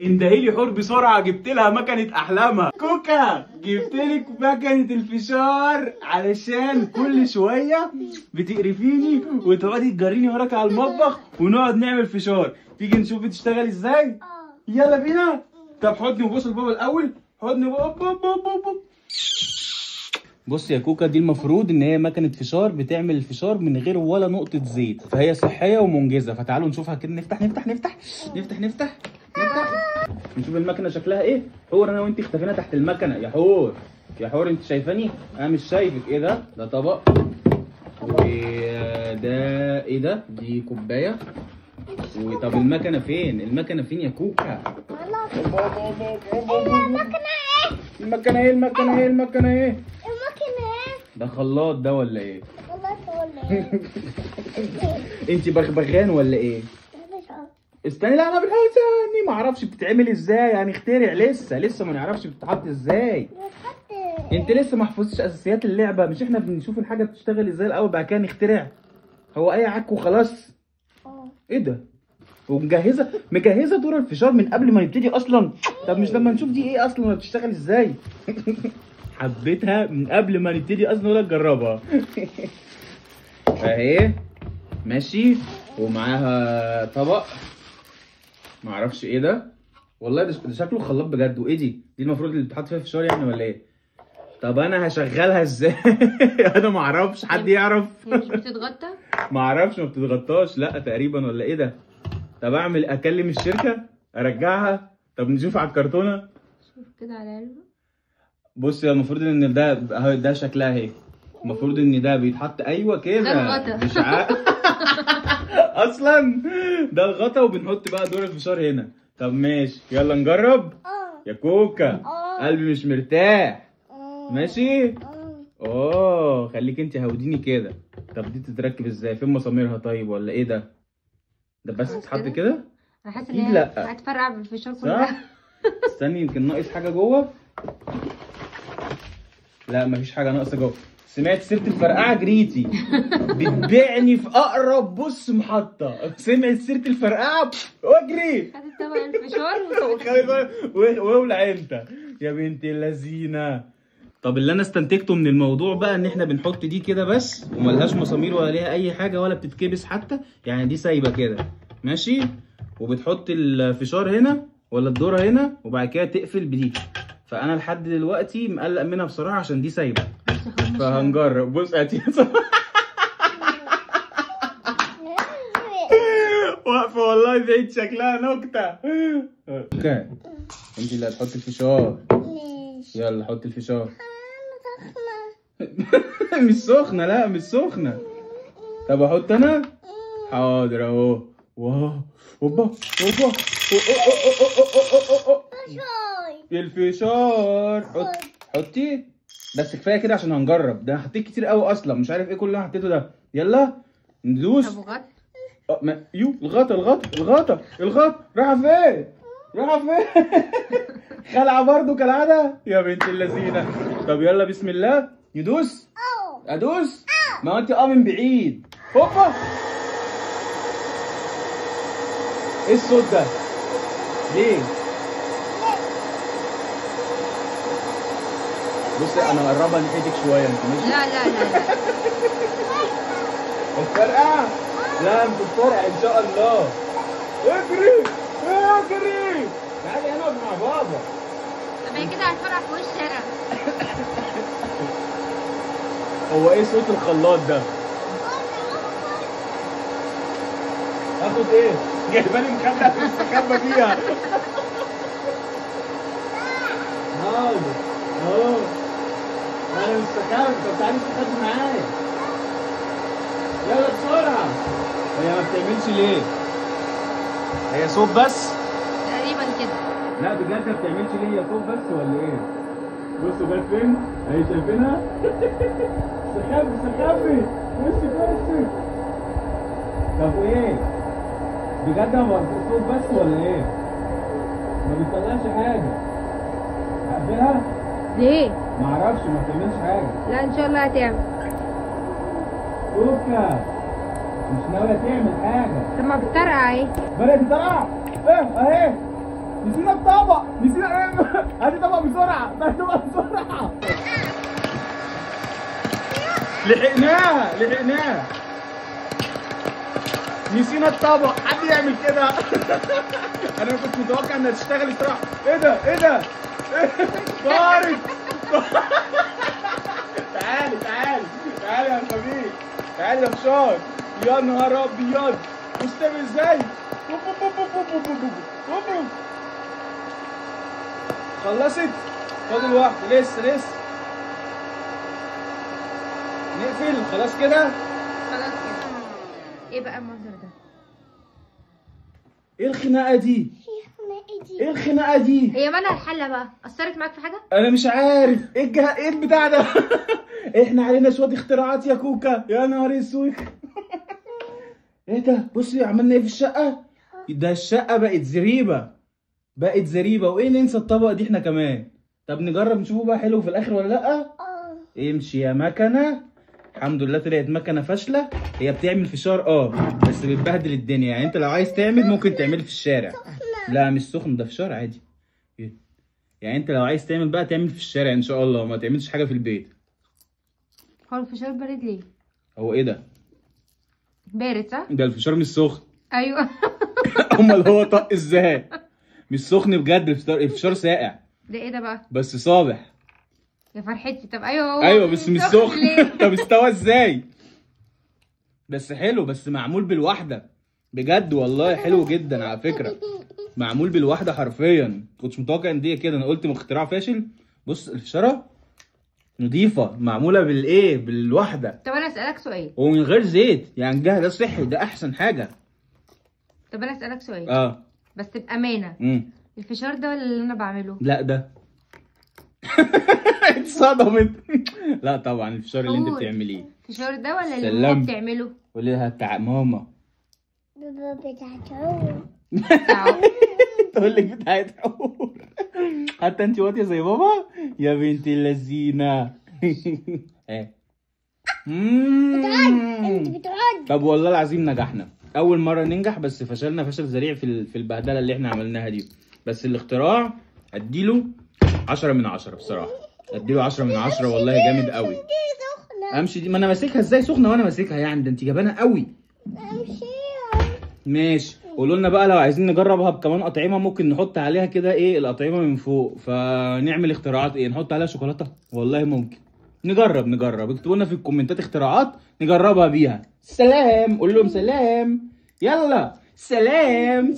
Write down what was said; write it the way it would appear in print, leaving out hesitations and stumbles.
اندهيلي حور بسرعه، جبت لها مكنه احلامها. كوكا جبت لك مكنه الفشار علشان كل شويه بتقرفيني وتقعدي تجريني وراك على المطبخ ونقعد نعمل فشار. تيجي نشوف بتشتغل ازاي؟ يلا بينا. طب حضني وبوس لبابا الاول، حضني بابا. بص يا كوكا، دي المفروض ان هي مكنه فشار بتعمل الفشار من غير ولا نقطه زيت، فهي صحيه ومنجزه. فتعالوا نشوفها كده. نفتح نشوف المكنه شكلها ايه. حور انا وانت اختفينا تحت المكنه. يا حور انت شايفاني؟ انا مش شايفك. ايه ده؟ ده طبق. وده ايه ده؟ دي كوبايه. وطب المكنه فين؟ يا كوكا؟ المكنه ايه؟ ده خلاط ده ولا ايه؟ انت بغبغان ولا ايه؟ استني. لا انا بالحقيقة ما اعرفش بتتعمل ازاي، يعني اخترع لسه ما نعرفش بتتحط ازاي. انت لسه ما حفظتش اساسيات اللعبه. مش احنا بنشوف الحاجه بتشتغل ازاي الاول بعد كده نخترع؟ هو اي عك وخلاص؟ ايه ده؟ مجهزه دور الفشار من قبل ما نبتدي اصلا. طب مش لما نشوف دي ايه اصلا ولا بتشتغل ازاي؟ حبيتها من قبل ما نبتدي اصلا ولا نجربها. اهي ماشي. ومعاها طبق معرفش ايه ده والله. ده شكله خلاط بجد. وايه دي المفروض اللي بتحط فيها فشار يعني ولا ايه؟ طب انا هشغلها ازاي؟ انا معرفش. حد يعرف؟ هي مش بتتغطى؟ معرفش. ما بتتغطاش لا تقريبا ولا ايه ده؟ طب اكلم الشركه ارجعها. طب نشوف على الكرتونه. شوف كده على علبه. بص، المفروض ان ده شكلها اهي. المفروض ان ده بيتحط ايوه كده. ده الغطا. مش اصلا ده الغطا. وبنحط بقى دور الفشار هنا. طب ماشي يلا نجرب. يا كوكا قلبي مش مرتاح. ماشي. خليك انت هوديني كده. طب دي تتركب ازاي؟ فين مساميرها طيب ولا ايه ده؟ ده بس تتحط كده؟ انا حاسه ان هي هتفرقع بالفشار كلها. استني يمكن ناقص حاجه جوه. لا مفيش حاجه ناقصه جوه. سمعت سيره الفرقعه جريتي بتبيعني في اقرب محطه. سمعت سيره الفرقعه واجري. خدت طبق الفشار وولع انت يا بنت اللذينه. طب اللي انا استنتجته من الموضوع بقى ان احنا بنحط دي كده بس وملهاش مسامير ولا ليها اي حاجه ولا بتتكبس حتى، يعني دي سايبه كده ماشي. وبتحط الفشار هنا ولا الذره هنا وبعد كده تقفل بدي. فانا لحد دلوقتي مقلق منها بصراحه عشان دي سايبه. فهنجرب. بص هاتي. واقفه والله بعيد شكلها نكته. اوكي انت اللي هتحطي الفشار. يلا حطي الفشار. مش سخنه. لا مش سخنه. طب احط انا. حاضر اهو. هوبا الفشار. حطي بس كفايه كده عشان هنجرب. ده حطيت كتير قوي اصلا. مش عارف ايه كل اللي انا حطيته ده. يلا ندوس. طب وغطي. الغطا رايحه فين؟ خلعه برضو كالعاده يا بنت اللذينه. طب يلا بسم الله ندوس. ادوس. ما هو انت من بعيد. هوبا. ايه الصوت ده؟ ليه؟ بصي انا هقربها ناحيتك شويه. انت ماشي؟ لا الفرقعه؟ لا مش الفرقعه ان شاء الله. اجري تعالي هنا مع بابا. طب هي كده هتفرقع في وش الشارع. هو ايه صوت الخلاط ده؟ اخد ايه؟ جايباني مخبى مستخبى فيها. حاضر اهو. انا مستخبى. طب تعالي استخبي معايا. يلا بسرعه. هي ما بتعملش ليه؟ هي صوت بس؟ تقريبا كده. لا بجد ما بتعملش ليه؟ هي صوت بس ولا ايه؟ بصوا جت فين؟ اهي شايفينها؟ استخبي. بصي. طب وايه؟ بجد ما بتعملش صوت بس ولا ايه؟ ما بتطلعش حاجه. هقفلها؟ ليه؟ معرفش. ما بتعملش حاجه. لا ان شاء الله هتعمل. كوكا مش ناويه تعمل حاجه. طب ما بتطرقع اهي. بدأت تطلع. اهي نسينا الطبق، نسينا هاتي طبق بسرعه، هاتي طبق بسرعه. لحقناها. نسينا الطبق، حد يعمل كده؟ انا ما كنت متوقع انها تشتغل الصراحه. ايه ده؟ طارق. تعالي يا خبيث، تعالي يا فشار. يا نهار ابيض، مستوي ازاي؟ خلصت؟ فاضل واحده لسه. نقفل خلاص كده. خلاص كده. ايه بقى المنظر ده؟ ايه الخناقه دي؟ هي مالها الحله بقى؟ اثرت معاك في حاجه؟ انا مش عارف ايه البتاع ده. احنا علينا شويه اختراعات يا كوكا، يا نهار اسود. ايه ده؟ بصي عملنا ايه في الشقه؟ ده الشقه بقت زريبه. وايه ننسى الطبق دي احنا كمان. طب نجرب نشوفه بقى حلو في الاخر ولا لا؟ امشي يا مكنه. الحمد لله طلعت مكنه فاشله. هي بتعمل فشار بس بتبهدل الدنيا. يعني انت لو عايز تعمل ممكن تعمله في الشارع. لا مش سخن، ده فشار عادي. يعني انت لو عايز تعمل بقى تعمل في الشارع ان شاء الله، ما تعملش حاجه في البيت. هو الفشار بارد ليه؟ هو ايه ده؟ بارد صح؟ ده الفشار مش سخن. ايوه. امال هو طق ازاي؟ مش سخن بجد، الفشار ساقع. ده ايه ده بقى؟ بس صابح. يا فرحتي. طب ايوه ايوه بس مش سخن. طب استوى ازاي؟ بس حلو، بس معمول بالواحده بجد والله. حلو جدا على فكره، معمول بالواحده حرفيا. كنتش متوقع ان دي كده، انا قلت اختراع فاشل. بص الفشاره نضيفه، معموله بالواحده. طب انا اسالك سؤال. ومن غير زيت، يعني ده صحي، ده احسن حاجه. طب انا اسالك سؤال بس بامانه. الفشار ده ولا اللي انا بعمله؟ لا ده. اتصدمت. لا طبعا الفشار اللي انت بتعمليه. الفشار ده ولا اللي ماما بتعمله؟ قولي لها بتاع ماما. تقول لك بتاعت عمر. حتى انت واطيه زي بابا يا بنت اللذينه. طب والله العظيم نجحنا. اول مره ننجح، بس فشلنا فشل ذريع في البهدله اللي احنا عملناها دي. بس الاختراع اديله 10 من 10 بصراحه. اديله 10 من 10 والله، جامد قوي. امشي دي، ما انا ماسكها ازاي سخنه وانا ماسكها؟ يعني ده انت جبانه قوي. ماشي. قولوا لنا بقى لو عايزين نجربها بكمان اطعمه، ممكن نحط عليها كده الاطعمه من فوق، فنعمل اختراعات نحط عليها شوكولاته. والله ممكن نجرب. اكتبوا لنا في الكومنتات اختراعات نجربها بيها. سلام، قول لهم سلام. يلا سلام.